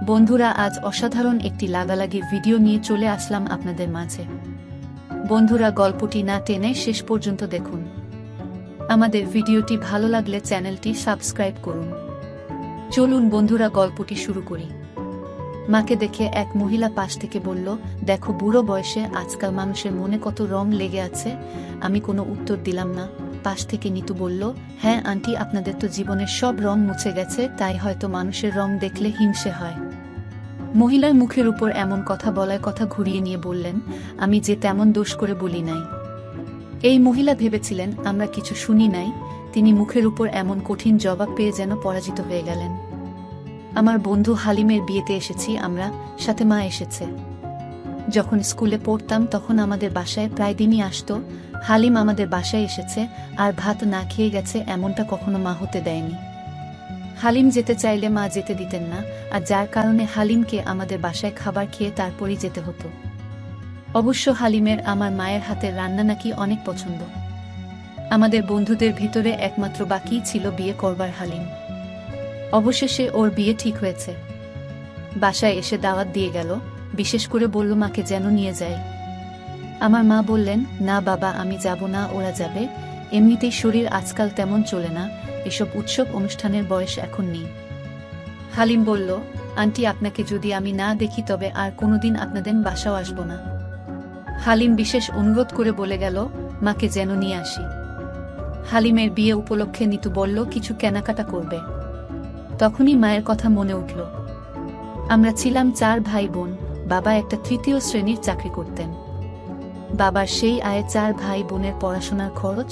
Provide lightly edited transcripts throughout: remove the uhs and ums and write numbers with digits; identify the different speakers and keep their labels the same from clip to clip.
Speaker 1: বন্ধুরা, আজ অসাধারণ একটি লাগালাগি ভিডিও নিয়ে চলে আসলাম আপনাদের মাঝে। বন্ধুরা, গল্পটি না টেনে শেষ পর্যন্ত দেখুন। আমাদের ভিডিওটি ভালো লাগলে চ্যানেলটি সাবস্ক্রাইব করুন। চলুন বন্ধুরা, গল্পটি শুরু করি। মাকে দেখে এক মহিলা পাশ থেকে বলল, দেখো বুড়ো বয়সে আজকাল মানুষের মনে কত রং লেগে আছে। আমি কোনো উত্তর দিলাম না। পাশ থেকে নিতু বলল, হ্যাঁ আন্টি, আপনাদের তো জীবনের সব রং মুছে গেছে, তাই হয়তো মানুষের রং দেখলে হিংসে হয়। মহিলার মুখের উপর এমন কথা বলায় কথা ঘুরিয়ে নিয়ে বললেন, আমি যে তেমন দোষ করে বলি নাই। এই মহিলা ভেবেছিলেন আমরা কিছু শুনি নাই। তিনি মুখের উপর এমন কঠিন জবাব পেয়ে যেন পরাজিত হয়ে গেলেন। আমার বন্ধু হালিমের বিয়েতে এসেছি আমরা, সাথে মা এসেছে। যখন স্কুলে পড়তাম তখন আমাদের বাসায় প্রায় দিনই আসতো। হালিম আমাদের বাসায় এসেছে আর ভাত না খেয়ে গেছে, এমনটা কখনো মা হতে দেয়নি। হালিম যেতে চাইলে মা যেতে দিতেন না, আর যার কারণে হালিমকে আমাদের বাসায় খাবার খেয়ে তারপরই যেতে হতো। অবশ্য হালিমের আমার মায়ের হাতের রান্না নাকি অনেক পছন্দ। আমাদের বন্ধুদের ভিতরে একমাত্র বাকি ছিল বিয়ে করবার হালিম। অবশেষে ওর বিয়ে ঠিক হয়েছে। বাসায় এসে দাওয়াত দিয়ে গেল, বিশেষ করে বলল মাকে যেন নিয়ে যায়। আমার মা বললেন, না বাবা, আমি যাব না, ওরা যাবে। এমনিতেই শরীর আজকাল তেমন চলে না, এসব উৎসব অনুষ্ঠানের বয়স এখন নেই। হালিম বলল, আন্টি, আপনাকে যদি আমি না দেখি তবে আর কোনোদিন আপনাদের বাসাও আসব না। হালিম বিশেষ অনুরোধ করে বলে গেল, মাকে যেন নিয়ে আসি। হালিমের বিয়ে উপলক্ষে নিতু বলল কিছু কেনাকাটা করবে। তখনই মায়ের কথা মনে উঠল। আমরা ছিলাম 4 ভাই বোন। বাবা একটা 3য় শ্রেণীর চাকরি করতেন। বাবার সেই আয়ে 4 ভাই বোনের পড়াশোনার খরচ,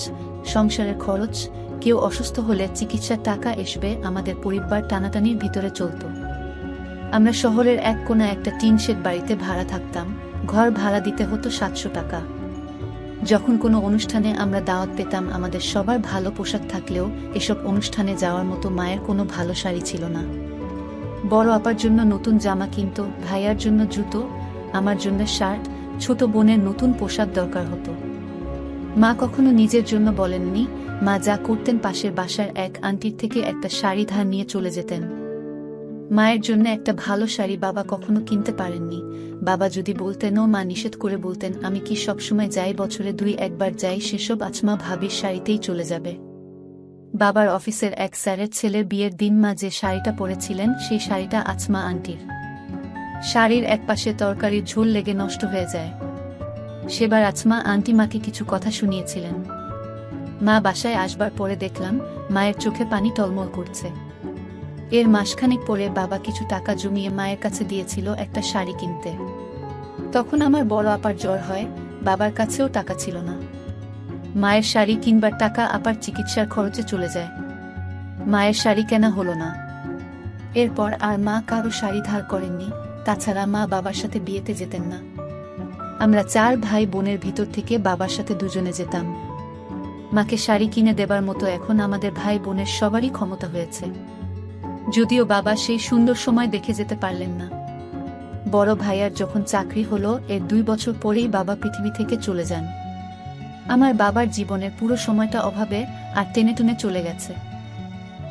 Speaker 1: সংসারের খরচ, কেউ অসুস্থ হলে চিকিৎসার টাকা আসবে, আমাদের পরিবার টানাটানির ভিতরে চলত। আমরা শহরের এক কোণা একটা টিন শেড বাড়িতে ভাড়া থাকতাম। ঘর ভাড়া দিতে হতো 700 টাকা। যখন কোনো অনুষ্ঠানে আমরা দাওয়াত পেতাম, আমাদের সবার ভালো পোশাক থাকলেও এসব অনুষ্ঠানে যাওয়ার মতো মায়ের কোনো ভালো শাড়ি ছিল না। বড় আপার জন্য নতুন জামা কিনত, ভাইয়ার জন্য জুতো, আমার জন্য শার্ট, ছোট বোনের নতুন পোশাক দরকার হতো। মা কখনো নিজের জন্য বলেননি। মা যা করতেন, পাশের বাসার এক আন্টির থেকে একটা শাড়ি ধার নিয়ে চলে যেতেন। মায়ের জন্য একটা ভালো শাড়ি বাবা কখনো কিনতে পারেননি। বাবা যদি বলতেনও মা নিষেধ করে বলতেন, আমি কি সবসময় যাই, বছরে 2-1 বার যাই, সেসব আচমা ভাবির শাড়িতেই চলে যাবে। বাবার অফিসের এক স্যারের ছেলের বিয়ের দিন মা যে শাড়িটা পরেছিলেন, সেই শাড়িটা আচমা আন্টির। শাড়ির একপাশে তরকারির ঝোল লেগে নষ্ট হয়ে যায়। সেবার আচমা আন্টি মাকে কিছু কথা শুনিয়েছিলেন। মা বাসায় আসবার পরে দেখলাম মায়ের চোখে পানি টলমল করছে। এর মাসখানেক পরে বাবা কিছু টাকা জমিয়ে মায়ের কাছে দিয়েছিল একটা শাড়ি কিনতে। তখন আমার বড় আপার জ্বর হয়, বাবার কাছেও টাকা ছিল না। মায়ের শাড়ি কিনবার টাকা আপার চিকিৎসার খরচে চলে যায়। মায়ের শাড়ি কেনা হলো না। এরপর আর মা কারো শাড়ি ধার করেননি। তাছাড়া মা বাবার সাথে বিয়েতে যেতেন না। আমরা 4 ভাই বোনের ভিতর থেকে বাবার সাথে দুজনে যেতাম। মাকে শাড়ি কিনে দেবার মতো এখন আমাদের ভাই বোনের সবারই ক্ষমতা হয়েছে। যদিও বাবা সেই সুন্দর সময় দেখে যেতে পারলেন না। বড় ভাইয়ার যখন চাকরি হলো, এর 2 বছর পরেই বাবা পৃথিবী থেকে চলে যান। আমার বাবার জীবনের পুরো সময়টা অভাবে আর টেনে টুনে চলে গেছে।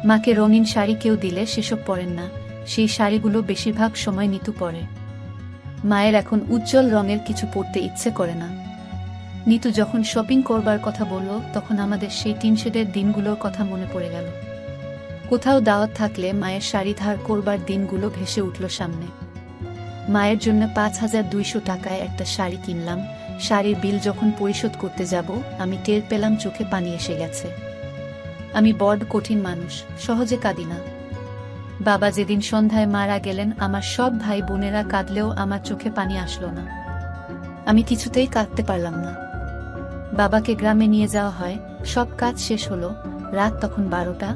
Speaker 1: মাকে রঙিন শাড়ি কেউ দিলে সেসব পরেন না, সেই শাড়িগুলো বেশিরভাগ সময় নিতু পরে। মায়ের এখন উজ্জ্বল রঙের কিছু পরতে ইচ্ছে করে না। নিতু যখন শপিং করবার কথা বলল, তখন আমাদের সেই টিনশেডের দিনগুলোর কথা মনে পড়ে গেল। কোথাও দাওয়াত থাকলে মায়ের শাড়ি ধার করবার দিনগুলো ভেসে উঠল সামনে। মায়ের জন্য 5200 টাকায় একটা শাড়ি কিনলাম। শাড়ির বিল যখন পরিশোধ করতে যাব, আমি টের পেলাম চোখে পানি এসে গেছে। আমি বড় কঠিন মানুষ, সহজে কাঁদি না। বাবা যেদিন সন্ধ্যায় মারা গেলেন, আমার সব ভাই বোনেরা কাঁদলেও আমার চোখে পানি আসলো না। আমি কিছুতেই কাঁদতে পারলাম না। বাবাকে গ্রামে নিয়ে যাওয়া হয়, সব কাজ শেষ হলো। রাত তখন 12টা।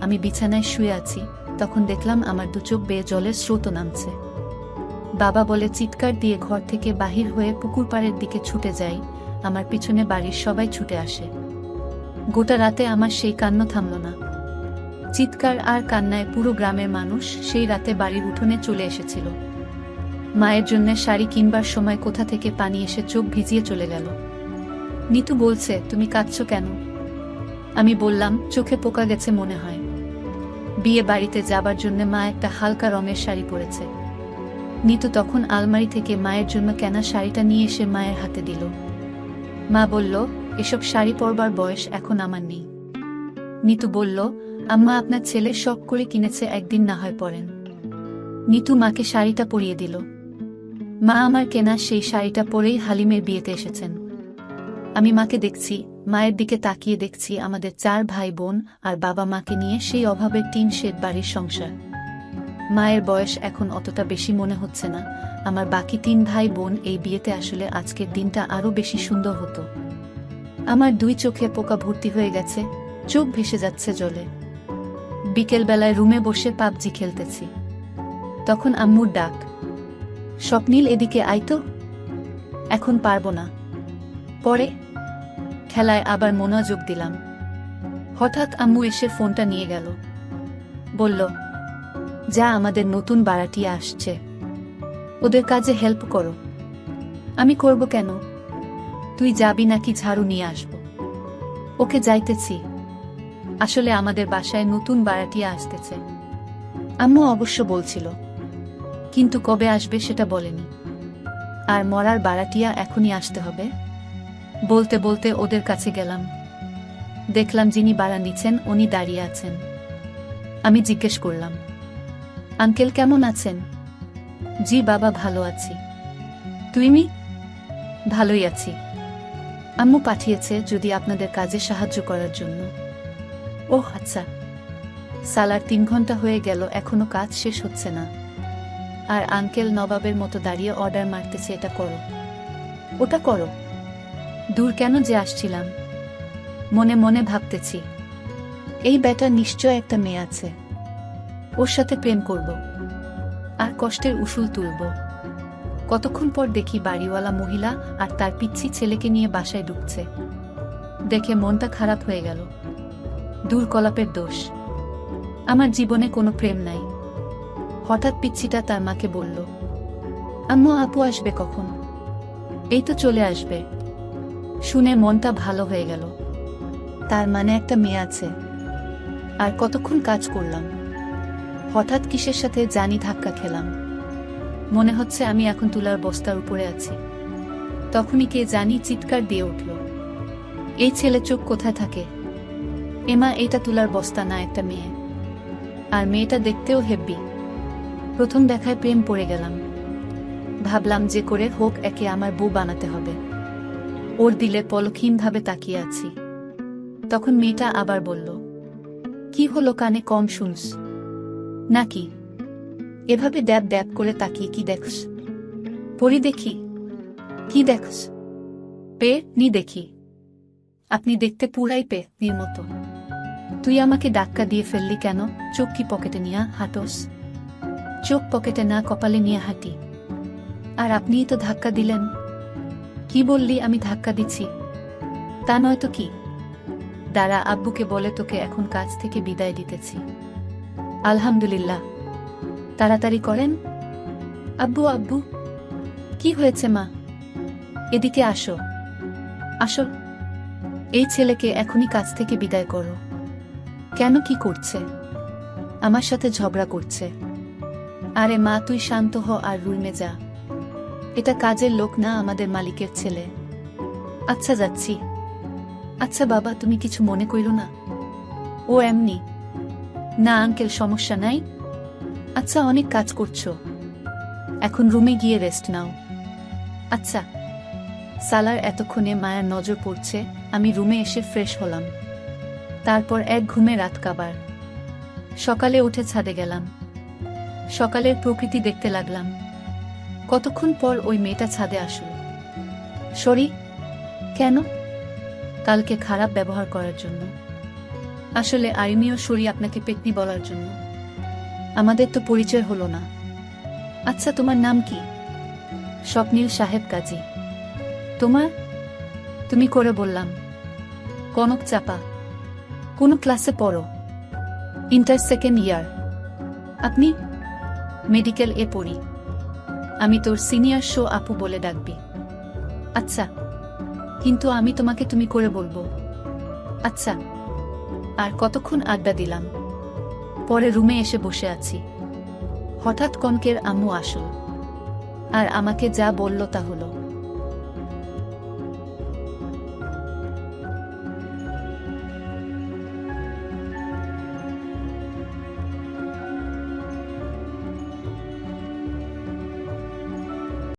Speaker 1: আমি বিছানায় শুয়ে আছি, তখন দেখলাম আমার 2 চোখ বেয়ে জলের স্রোত নামছে। বাবা বলে চিৎকার দিয়ে ঘর থেকে বাহির হয়ে পুকুর পাড়ের দিকে ছুটে যাই। আমার পিছনে বাড়ির সবাই ছুটে আসে। গোটা রাতে আমার সেই কান্না থামল না। চিৎকার আর কান্নায় পুরো গ্রামের মানুষ সেই রাতে বাড়ির উঠোনে চলে এসেছিল। মায়ের জন্য শাড়ি কিনবার সময় কোথা থেকে পানি এসে চোখ ভিজিয়ে চলে গেল। নিতু বলছে, তুমি কাঁদছো কেন? আমি বললাম, চোখে পোকা গেছে মনে হয়। বিয়ে বাড়িতে যাবার জন্য মা একটা হালকা রঙের শাড়ি পরেছে। নিতু তখন আলমারি থেকে মায়ের জন্য কেনা শাড়িটা নিয়ে এসে মায়ের হাতে দিল। মা বলল, এসব শাড়ি পরবার বয়স এখন আমার নেই। নিতু বলল, আম্মা আপনার ছেলে শখ করে কিনেছে, একদিন না হয় পরেন। নিতু মাকে শাড়িটা পরিয়ে দিল। মা আমার কেনা সেই শাড়িটা পরেই হালিমের বিয়েতে এসেছেন। আমি মাকে দেখছি, মায়ের দিকে তাকিয়ে দেখছি আমাদের 4 ভাই বোন আর বাবা মাকে নিয়ে সেই অভাবের টিন শেড বাড়ির সংসার। মায়ের বয়স এখন অতটা বেশি মনে হচ্ছে না। আমার বাকি 3 ভাই বোন এই বিয়েতে আসলে আজকের দিনটা আরো বেশি সুন্দর হতো। আমার 2 চোখে পোকা ভর্তি হয়ে গেছে, চোখ ভেসে যাচ্ছে জলে। বিকেলবেলায় রুমে বসে পাবজি খেলতেছি, তখন আম্মুর ডাক, স্বপ্নিল এদিকে আয় তো। এখন পারবো না, পরে। খেলায় আবার মনোযোগ দিলাম। হঠাৎ আম্মু এসে ফোনটা নিয়ে গেল। বলল, যা, আমাদের নতুন বাড়াটিয়া আসছে, ওদের কাজে হেল্প করো। আমি করব কেন? তুই যাবি নাকি ঝাড়ু নিয়ে আসবো? ওকে, যাইতেছি। আসলে আমাদের বাসায় নতুন বাড়াটিয়া আসতেছে। আম্মু অবশ্য বলছিল, কিন্তু কবে আসবে সেটা বলেনি। আর মরার বাড়াটিয়া এখনই আসতে হবে? বলতে বলতে ওদের কাছে গেলাম। দেখলাম যিনি বাড়া নিচ্ছেন উনি দাঁড়িয়ে আছেন। আমি জিজ্ঞেস করলাম, আঙ্কেল কেমন আছেন? জি বাবা, ভালো আছি। তুমি? ভালোই আছি। আম্মু পাঠিয়েছে যদি আপনাদের কাজে সাহায্য করার জন্য। ওহ আচ্ছা। সালার 3 ঘন্টা হয়ে গেল, এখনো কাজ শেষ হচ্ছে না। আর আঙ্কেল নবাবের মতো দাঁড়িয়ে অর্ডার মারতেছে, এটা করো, ওটা করো। দূর কেন যে আসছিলাম। মনে মনে ভাবতেছি, এই বেটা নিশ্চয় একটা মেয়ে আছে, ওর সাথে প্রেম করব আর কষ্টের উসুল তুলব। কতক্ষণ পর দেখি বাড়িওয়ালা মহিলা আর তার পিচ্ছি ছেলেকে নিয়ে বাসায় ঢুকছে। দেখে মনটা খারাপ হয়ে গেল। দূর, কলাপের দোষ। আমার জীবনে কোনো প্রেম নাই। হঠাৎ পিচ্ছিটা তার মাকে বলল, আম্মু আপু আসবে কখন? এই তো চলে আসবে। শুনে মনটা ভালো হয়ে গেল। তার মানে একটা মেয়ে আছে। আর কতক্ষণ কাজ করলাম, হঠাৎ কিসের সাথে জানি ধাক্কা খেলাম। মনে হচ্ছে আমি এখন তুলার বস্তার উপরে আছি। তখনই কে জানি চিৎকার দিয়ে উঠল, এই ছেলে চোখ কোথায় থাকে? এমা, এটা তুলার বস্তা না, একটা মেয়ে। আর মেয়েটা দেখতেও হেব্বি। প্রথম দেখায় প্রেম পড়ে গেলাম। ভাবলাম যে করে হোক একে আমার বউ বানাতে হবে। ওর দিলে পলকহীনভাবে তাকিয়ে আছি। তখন মেয়েটা আবার বলল, কি হলো, কানে কম শুনস নাকি? এভাবে ড্যাব ড্যাব করে তাকিয়ে কি দেখস? পড়ি দেখি। কি দেখস? পে নি দেখি। আপনি দেখতে পুরাই পে নির মতো। তুই আমাকে ধাক্কা দিয়ে ফেললি কেন? চোখ কি পকেটে নিয়ে হাঁটোস? চোখ পকেটে না, কপালে নিয়ে হাঁটি। আর আপনিই তো ধাক্কা দিলেন। কি বললি আমি ধাক্কা দিচ্ছি? তা নয় তো কি। দাঁড়া, আব্বুকে বলে তোকে এখন কাজ থেকে বিদায় দিতেছি। আলহামদুলিল্লাহ। তাড়াতাড়ি করেন। আব্বু, আব্বু। কি হয়েছে মা? এদিকে আসো, আসো। এই ছেলেকে এখনই কাজ থেকে বিদায় করো। কেন, কি করছে? আমার সাথে ঝগড়া করছে। আরে মা, তুই শান্ত হ আর রুমে যা। এটা কাজের লোক না, আমাদের মালিকের ছেলে। আচ্ছা, যাচ্ছি। আচ্ছা বাবা, তুমি কিছু মনে কইরো না। ও এমনি। না আঙ্কেল, সমস্যা নাই। আচ্ছা, অনেক কাজ করছো, এখন রুমে গিয়ে রেস্ট নাও। আচ্ছা। সালার এতক্ষণে মায়ের নজর পড়ছে। আমি রুমে এসে ফ্রেশ হলাম। তারপর এক ঘুমে রাত কাবার। সকালে উঠে ছাদে গেলাম। সকালের প্রকৃতি দেখতে লাগলাম। কতক্ষণ পর ওই মেয়েটা ছাদে আসলো। সরি। কেন? কালকে খারাপ ব্যবহার করার জন্য। আসলে আমিও সরি আপনাকে পেতনি বলার জন্য। আমাদের তো পরিচয় হলো না। আচ্ছা, তোমার নাম কি? স্বপ্নিল সাহেব কাজী। তোমার? তুমি করে বললাম। কনক চাপা। কোন ক্লাসে পড়ো? Inter second year. আপনি? মেডিকেল এ পড়ি। আমি তোর সিনিয়র, শো আপু বলে ডাকবি। আচ্ছা, কিন্তু আমি তোমাকে তুমি করে বলবো। আচ্ছা। আর কতক্ষণ আড্ডা দিলাম। পরে রুমে এসে বসে আছি, হঠাৎ কনকের আম্মু আসলো আর আমাকে যা বলল তা হলো।